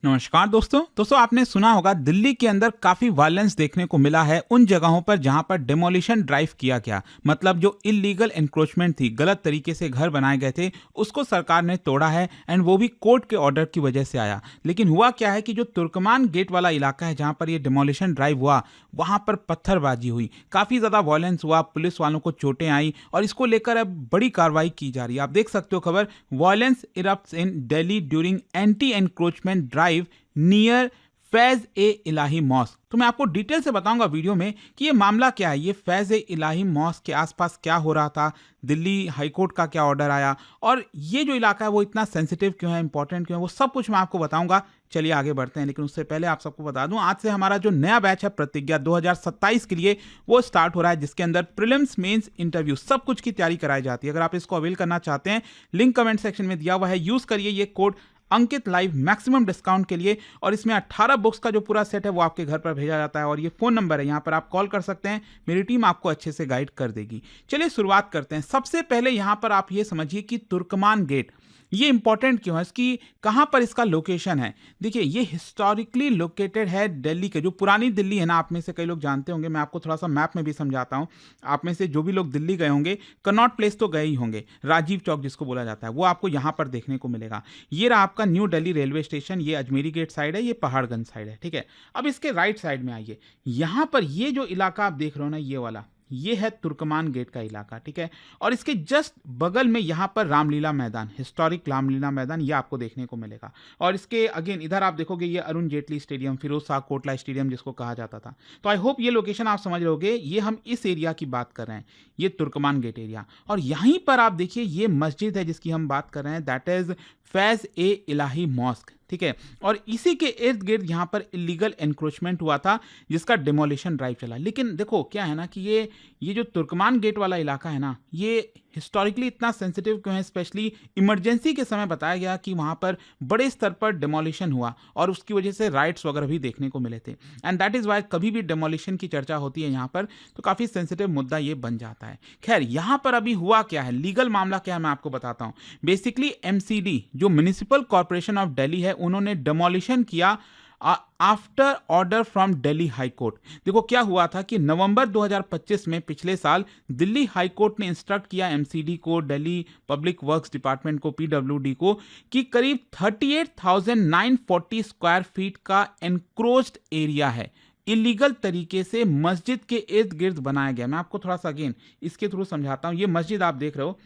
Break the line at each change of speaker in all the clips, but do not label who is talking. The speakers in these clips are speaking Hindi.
नमस्कार दोस्तों आपने सुना होगा दिल्ली के अंदर काफी वायलेंस देखने को मिला है उन जगहों पर जहां पर डेमोलिशन ड्राइव किया गया। मतलब जो इलीगल एनक्रोचमेंट थी, गलत तरीके से घर बनाए गए थे, उसको सरकार ने तोड़ा है एंड वो भी कोर्ट के ऑर्डर की वजह से आया। लेकिन हुआ क्या है कि जो तुर्कमान गेट वाला इलाका है जहां पर ये डेमोलिशन ड्राइव हुआ, वहां पर पत्थरबाजी हुई, काफी ज्यादा वायलेंस हुआ, पुलिस वालों को चोटें आई और इसको लेकर अब बड़ी कार्रवाई की जा रही है। आप देख सकते हो खबर, violence erupts in Delhi during anti encroachment drive near Faiz e Ilahi mosque. तो मैं आपको डिटेल से बताऊंगा वीडियो में कि ये मामला क्या है, ये फैज ए इलाही मॉस्क के आसपास क्या हो रहा था, दिल्ली हाईकोर्ट का क्या ऑर्डर आया और ये जो इलाका है वो इतना सेंसिटिव क्यों है, इंपॉर्टेंट क्यों है, वो सब कुछ मैं आपको बताऊंगा। चलिए आगे बढ़ते हैं, लेकिन उससे पहले आप सबको बता दूं, आज से हमारा जो नया बैच है प्रतिज्ञा 2027 के लिए, वो स्टार्ट हो रहा है, जिसके अंदर प्रीलिम्स, मेंस, इंटरव्यू सब कुछ की तैयारी कराई जाती है। अगर आप इसको अवेल करना चाहते हैं, लिंक कमेंट सेक्शन में दिया हुआ है, यूज करिए ये कोड अंकित लाइव मैक्सिमम डिस्काउंट के लिए। और इसमें 18 बुक्स का जो पूरा सेट है वो आपके घर पर भेजा जाता है और ये फोन नंबर है, यहाँ पर आप कॉल कर सकते हैं, मेरी टीम आपको अच्छे से गाइड कर देगी। चलिए शुरुआत करते हैं। सबसे पहले यहाँ पर आप ये समझिए कि तुर्कमान गेट ये इंपॉर्टेंट क्यों है, इसकी कहाँ पर इसका लोकेशन है। देखिए ये हिस्टोरिकली लोकेटेड है दिल्ली के, जो पुरानी दिल्ली है ना, आप में से कई लोग जानते होंगे, मैं आपको थोड़ा सा मैप में भी समझाता हूँ। आप में से जो भी लोग दिल्ली गए होंगे, कनॉट प्लेस तो गए ही होंगे, राजीव चौक जिसको बोला जाता है, वो आपको यहाँ पर देखने को मिलेगा। ये रहा आपका न्यू दिल्ली रेलवे स्टेशन, ये अजमेरी गेट साइड है, ये पहाड़गंज साइड है, ठीक है। अब इसके राइट साइड में आइए, यहाँ पर ये जो इलाका आप देख रहे हो ना, ये वाला, ये है तुर्कमान गेट का इलाका, ठीक है। और इसके जस्ट बगल में यहाँ पर रामलीला मैदान, हिस्टोरिक रामलीला मैदान, ये आपको देखने को मिलेगा। और इसके अगेन इधर आप देखोगे ये अरुण जेटली स्टेडियम, फिरोज शाह कोटला स्टेडियम जिसको कहा जाता था। तो आई होप ये लोकेशन आप समझ रहोगे, ये हम इस एरिया की बात कर रहे हैं, ये तुर्कमान गेट एरिया। और यहीं पर आप देखिए ये मस्जिद है जिसकी हम बात कर रहे हैं, that is Faiz e Ilahi mosque, ठीक है। और इसी के इर्द गिर्द यहाँ पर इलीगल एनक्रोचमेंट हुआ था जिसका डिमोलिशन ड्राइव चला। लेकिन देखो क्या है ना कि ये जो तुर्कमान गेट वाला इलाका है ना, ये हिस्टोरिकली इतना सेंसिटिव क्यों है, स्पेशली इमरजेंसी के समय बताया गया कि वहाँ पर बड़े स्तर पर डिमोलिशन हुआ और उसकी वजह से राइट्स वगैरह भी देखने को मिले थे। एंड दैट इज़ वाई कभी भी डिमोलिशन की चर्चा होती है यहाँ पर तो काफ़ी सेंसिटिव मुद्दा ये बन जाता है। खैर यहाँ पर अभी हुआ क्या है, लीगल मामला क्या है, मैं आपको बताता हूँ। बेसिकली एमसीडी जो म्युनिसिपल कॉर्पोरेशन ऑफ दिल्ली है, उन्होंने डिमोलिशन किया after order from Delhi high court. देखो क्या हुआ था कि नवंबर 2025 में, पिछले साल, दिल्ली हाई कोर्ट ने इंस्ट्रक्ट किया एमसीडी को, दिल्ली पब्लिक वर्क्स डिपार्टमेंट को, पीडब्ल्यूडी को, कि करीब 38,940 स्क्वायर फीट का एनक्रोच्ड एरिया है, इलीगल तरीके से मस्जिद के इर्द गिर्द बनाया गया। मैं आपको थोड़ा सा अगेन इसके थ्रू समझाता हूँ। ये मस्जिद आप देख रहे हो,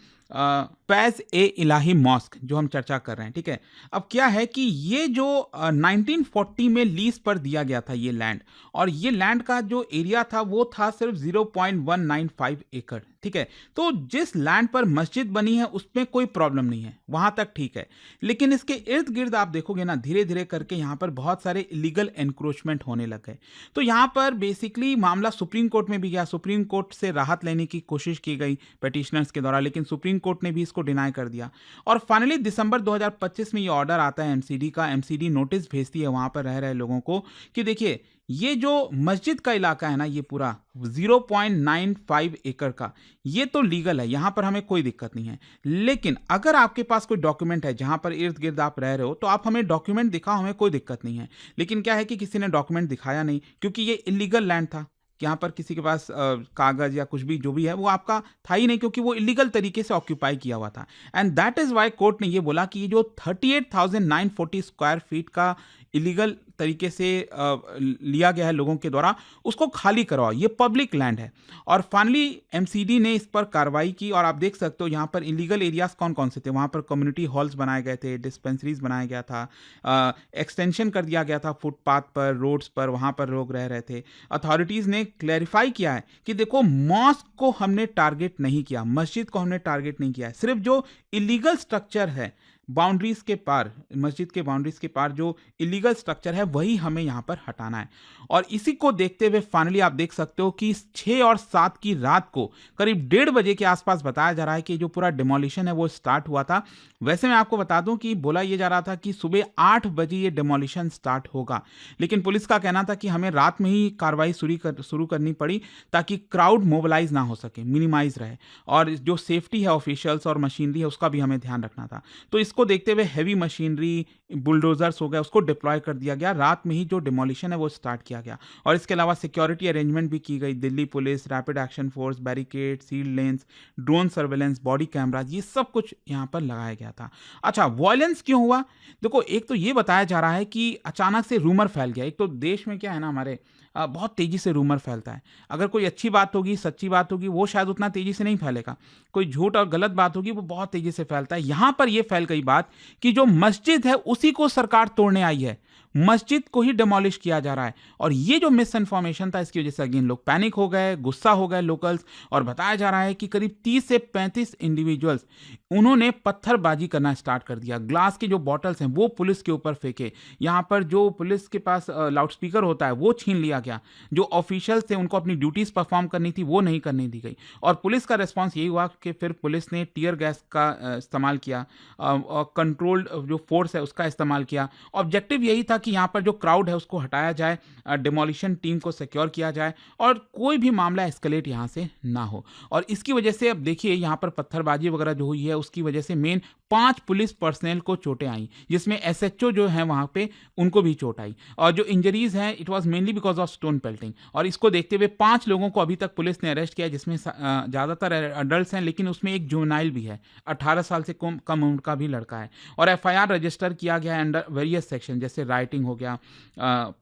फैज ए इलाही मॉस्क जो हम चर्चा कर रहे हैं, ठीक है। अब क्या है कि ये जो 1940 में लीज पर दिया गया था ये लैंड, और ये लैंड का जो एरिया था वो था सिर्फ 0.195 एकड़, ठीक है। तो जिस लैंड पर मस्जिद बनी है उसमें कोई प्रॉब्लम नहीं है, वहां तक ठीक है। लेकिन इसके इर्द गिर्द आप देखोगे ना, धीरे धीरे करके यहाँ पर बहुत सारे इलीगल एनक्रोचमेंट होने लग गए। तो यहाँ पर बेसिकली मामला सुप्रीम कोर्ट में भी गया, सुप्रीम कोर्ट से राहत लेने की कोशिश की गई पिटिशनर्स के द्वारा, लेकिन सुप्रीम कोर्ट ने भी इसको डिनाई कर दिया। और फाइनली दिसंबर 2025 में ये ऑर्डर आता है एमसीडी का। एमसीडी नोटिस भेजती है वहां पर रह रहे लोगों को कि देखिए ये जो मस्जिद का इलाका है ना, ये पूरा 0.95 एकड़ का, ये तो लीगल है, यहां पर हमें कोई दिक्कत नहीं है। लेकिन अगर आपके पास कोई डॉक्यूमेंट है जहां पर इर्द गिर्द आप रह रहे हो, तो आप हमें डॉक्यूमेंट दिखाओ, हमें कोई दिक्कत नहीं है। लेकिन क्या है कि किसी ने डॉक्यूमेंट दिखाया नहीं, क्योंकि ये इलीगल लैंड था। यहाँ पर किसी के पास कागज या कुछ भी जो भी है वो आपका था ही नहीं, क्योंकि वो इलीगल तरीके से ऑक्यूपाई किया हुआ था। And that is why court ने ये बोला कि ये जो 38,940 स्क्वायर फीट का इलीगल तरीके से लिया गया है लोगों के द्वारा, उसको खाली करवाओ, ये पब्लिक लैंड है। और फाइनली एमसीडी ने इस पर कार्रवाई की। और आप देख सकते हो यहाँ पर इलीगल एरियाज कौन कौन से थे, वहाँ पर कम्युनिटी हॉल्स बनाए गए थे, डिस्पेंसरीज बनाया गया था, एक्सटेंशन कर दिया गया था फुटपाथ पर, रोड्स पर, वहाँ पर लोग रह रहे थे। अथॉरिटीज़ ने क्लैरिफाई किया है कि देखो मॉस्क को हमने टारगेट नहीं किया, मस्जिद को हमने टारगेट नहीं किया है, सिर्फ जो इलीगल स्ट्रक्चर है बाउंड्रीज के पार, मस्जिद के बाउंड्रीज के पार जो इलीगल स्ट्रक्चर है वही हमें यहाँ पर हटाना है। और इसी को देखते हुए फाइनली आप देख सकते हो कि 6 और 7 की रात को करीब 1:30 बजे के आसपास बताया जा रहा है कि जो पूरा डिमोलिशन है वो स्टार्ट हुआ था। वैसे मैं आपको बता दूं कि बोला ये जा रहा था कि सुबह 8 बजे ये डिमोलिशन स्टार्ट होगा, लेकिन पुलिस का कहना था कि हमें रात में ही कार्रवाई शुरू करनी पड़ी ताकि क्राउड मोबिलाइज ना हो सके, मिनिमाइज रहे, और जो सेफ्टी है ऑफिशियल्स और मशीनरी है उसका भी हमें ध्यान रखना था। तो इसको उसको देखते हुए हैवी मशीनरी, बुलडोजर्स हो गया, उसको डिप्लॉय कर दिया गया। रात में ही जो डिमोलिशन है वो स्टार्ट किया गया और इसके अलावा सिक्योरिटी अरेंजमेंट भी की गई। Delhi police, rapid action force, barricade, sealed lanes, drone surveillance, body cameras, ये सब कुछ यहाँ पर लगाया गया था। अच्छा, वायलेंस क्यों हुआ? देखो, एक तो ये बताया जा रहा है कि अचानक से रूमर फैल गया। एक तो देश में क्या है ना, हमारे बहुत तेजी से रूमर फैलता है। अगर कोई अच्छी बात होगी, सच्ची बात होगी, वो शायद उतना तेजी से नहीं फैलेगा। कोई झूठ और गलत बात होगी, वो बहुत तेजी से फैलता है। यहां पर यह फैल गई बात कि जो मस्जिद है उसी को सरकार तोड़ने आई है, मस्जिद को ही डिमोलिश किया जा रहा है। और ये जो मिस इन्फॉर्मेशन था, इसकी वजह से अगेन लोग पैनिक हो गए, गुस्सा हो गए लोकल्स। और बताया जा रहा है कि करीब 30 से 35 इंडिविजुअल्स, उन्होंने पत्थरबाजी करना स्टार्ट कर दिया। ग्लास के जो बॉटल्स हैं वो पुलिस के ऊपर फेंके। यहाँ पर जो पुलिस के पास लाउड स्पीकर होता है वो छीन लिया गया। जो ऑफिशियल्स थे उनको अपनी ड्यूटीज परफॉर्म करनी थी वो नहीं करने दी गई। और पुलिस का रिस्पॉन्स यही हुआ कि फिर पुलिस ने टीयर गैस का इस्तेमाल किया और कंट्रोल्ड जो फोर्स है उसका इस्तेमाल किया। ऑब्जेक्टिव यही था कि यहाँ पर जो क्राउड है उसको हटाया जाए, डिमोलिशन टीम को सिक्योर किया जाए और कोई भी मामला एस्केलेट यहाँ से ना हो। और इसकी वजह से अब देखिए यहाँ पर पत्थरबाजी वगैरह जो हुई है उसकी वजह से मेन 5 पुलिस पर्सनल को चोटें आई, जिसमें एसएचओ जो है वहां पे उनको भी चोट आई। और जो इंजरीज हैं it was mainly because of stone pelting. और इसको देखते हुए 5 लोगों को अभी तक पुलिस ने अरेस्ट किया, जिसमें ज़्यादातर एडल्ट्स हैं, लेकिन उसमें एक जुवेनाइल भी है, 18 साल से कम उम्र का भी लड़का है। और एफआईआर रजिस्टर किया गया है अंडर वेरियस सेक्शन, जैसे राइटिंग हो गया,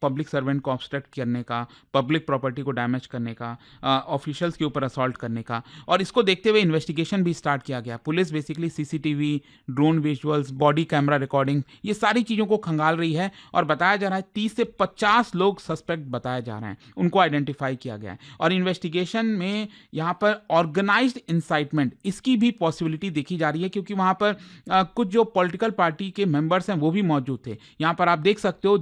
पब्लिक सर्वेंट को ऑब्स्ट्रक्ट करने का, पब्लिक प्रॉपर्टी को डैमेज करने का, ऑफिशियल्स के ऊपर असॉल्ट करने का। और इसको देखते हुए इन्वेस्टिगेशन भी स्टार्ट किया गया। Police basically CCTV, drone visuals, body camera recording, ये सारी चीज़ों को खंगाल रही है। और बताया जा रहा है 30 से 50 लोग सस्पेक्ट बताए जा रहे हैं, उनको आइडेंटिफाई किया गया है। और इन्वेस्टिगेशन में यहाँ पर ऑर्गेनाइज्ड इंसाइटमेंट, इसकी भी पॉसिबिलिटी देखी जा रही है, क्योंकि वहाँ पर कुछ जो पॉलिटिकल पार्टी के मेंबर्स हैं वो भी मौजूद थे। यहाँ पर आप देख सकते हो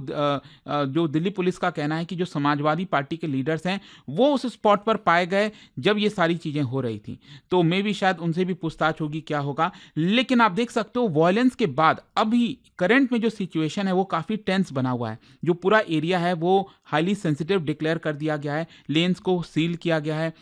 जो दिल्ली पुलिस का कहना है कि जो समाजवादी पार्टी के लीडर्स हैं वो उस स्पॉट पर पाए गए जब ये सारी चीज़ें हो रही थी। तो मे भी शायद उनसे भी पूछताछ होगी, क्या होगा। लेकिन आप देख सकते हो वायलेंस के बाद अभी करंट में जो सिचुएशन है वो काफ़ी टेंस बना हुआ है। जो पूरा एरिया है वो हाईली सेंसिटिव डिक्लेयर कर दिया गया है, लेन्स को सील किया गया है,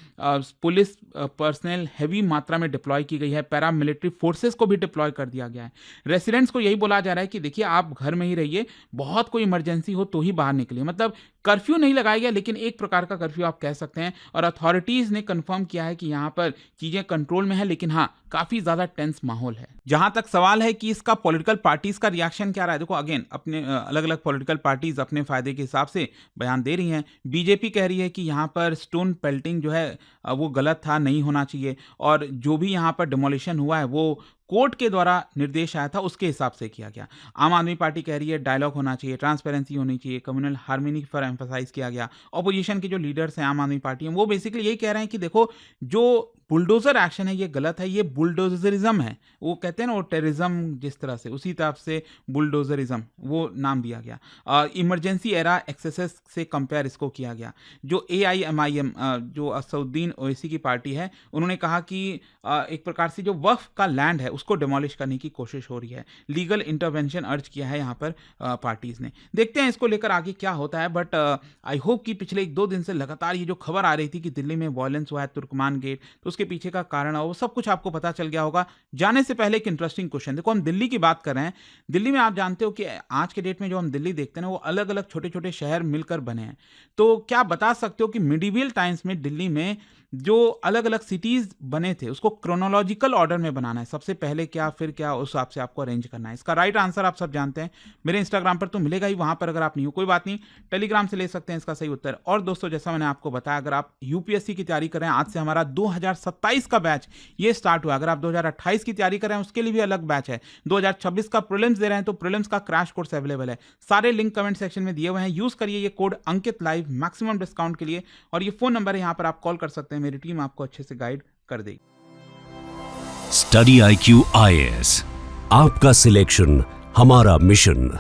पुलिस पर्सनल हैवी मात्रा में डिप्लॉय की गई है, पैरामिलिट्री फोर्सेस को भी डिप्लॉय कर दिया गया है। रेसिडेंट्स को यही बोला जा रहा है कि देखिए आप घर में ही रहिए, बहुत कोई इमरजेंसी हो तो ही बाहर निकलिए। मतलब कर्फ्यू नहीं लगाया गया, लेकिन एक प्रकार का कर्फ्यू आप कह सकते हैं। और अथॉरिटीज़ ने कंफर्म किया है कि यहाँ पर चीज़ें कंट्रोल में है, लेकिन हाँ काफ़ी ज़्यादा टेंस माहौल है। जहाँ तक सवाल है कि इसका पॉलिटिकल पार्टीज़ का रिएक्शन क्या रहा है, देखो अगेन अपने अलग अलग पॉलिटिकल पार्टीज़ अपने फ़ायदे के हिसाब से बयान दे रही हैं। बीजेपी कह रही है कि यहाँ पर स्टोन पेल्टिंग जो है वो गलत था, नहीं होना चाहिए, और जो भी यहाँ पर डिमोलिशन हुआ है वो कोर्ट के द्वारा निर्देश आया था उसके हिसाब से किया गया। आम आदमी पार्टी कह रही है डायलॉग होना चाहिए, ट्रांसपेरेंसी होनी चाहिए, कम्युनल हार्मनी पर एम्फसाइज किया गया। ऑपोजिशन के जो लीडर्स हैं आम आदमी पार्टी हैं वो बेसिकली यही कह रहे हैं कि देखो जो बुलडोजर एक्शन है ये गलत है, ये बुलडोजरिज्म है। वो कहते हैं ना वो टेररिज्म जिस तरह से, उसी तरह से बुलडोजरिज्म वो नाम दिया गया। इमरजेंसी एरा एक्सेसेस से कंपेयर इसको किया गया। जो AIMIM जो असदुद्दीन ओवैसी की पार्टी है, उन्होंने कहा कि एक प्रकार से जो वक्फ का लैंड है उसको डिमोलिश करने की कोशिश हो रही है। लीगल इंटरवेंशन अर्ज किया है यहाँ पर पार्टीज ने। देखते हैं इसको लेकर आगे क्या होता है। बट आई होप कि पिछले 1-2 दिन से लगातार ये जो खबर आ रही थी कि दिल्ली में वायलेंस हुआ है, तुर्कमान गेट, तो उसके पीछे का कारण है वो सब कुछ आपको पता चल गया होगा। जाने से पहले एक इंटरेस्टिंग क्वेश्चन, देखो हम दिल्ली की बात कर रहे हैं। दिल्ली में आप जानते हो कि आज के डेट में जो हम दिल्ली देखते हैं वो अलग अलग छोटे छोटे शहर मिलकर बने हैं। तो क्या बता सकते हो कि मिडिवल टाइम्स में दिल्ली में जो अलग अलग सिटीज बने थे उसको क्रोनोलॉजिकल ऑर्डर में बनाना है, सबसे पहले क्या फिर क्या, उस हिसाब से आपको अरेंज करना है। इसका राइट आंसर आप सब जानते हैं, मेरे इंस्टाग्राम पर तो मिलेगा ही, वहां पर अगर आप नहीं हो कोई बात नहीं, टेलीग्राम से ले सकते हैं इसका सही उत्तर। और दोस्तों जैसा मैंने आपको बताया, अगर आप यूपीएससी की तैयारी कर रहे हैं, आज से हमारा 2027 का बैच ये स्टार्ट हुआ। अगर आप 2028 की तैयारी कर रहे हैं उसके लिए भी अलग बैच है। 2026 का प्रीलिम्स दे रहे हैं तो प्रीलिम्स का क्रैश कोर्स अवेलेबल है। सारे लिंक कमेंट सेक्शन में दिए हुए हैं, यूज करिए ये कोड अंकित लाइव मैक्सिमम डिस्काउंट के लिए। और ये फोन नंबर है, यहाँ पर आप कॉल कर सकते हैं, मेरी टीम आपको अच्छे से गाइड कर देगी।
स्टडी IQ IAS, आपका सिलेक्शन हमारा मिशन।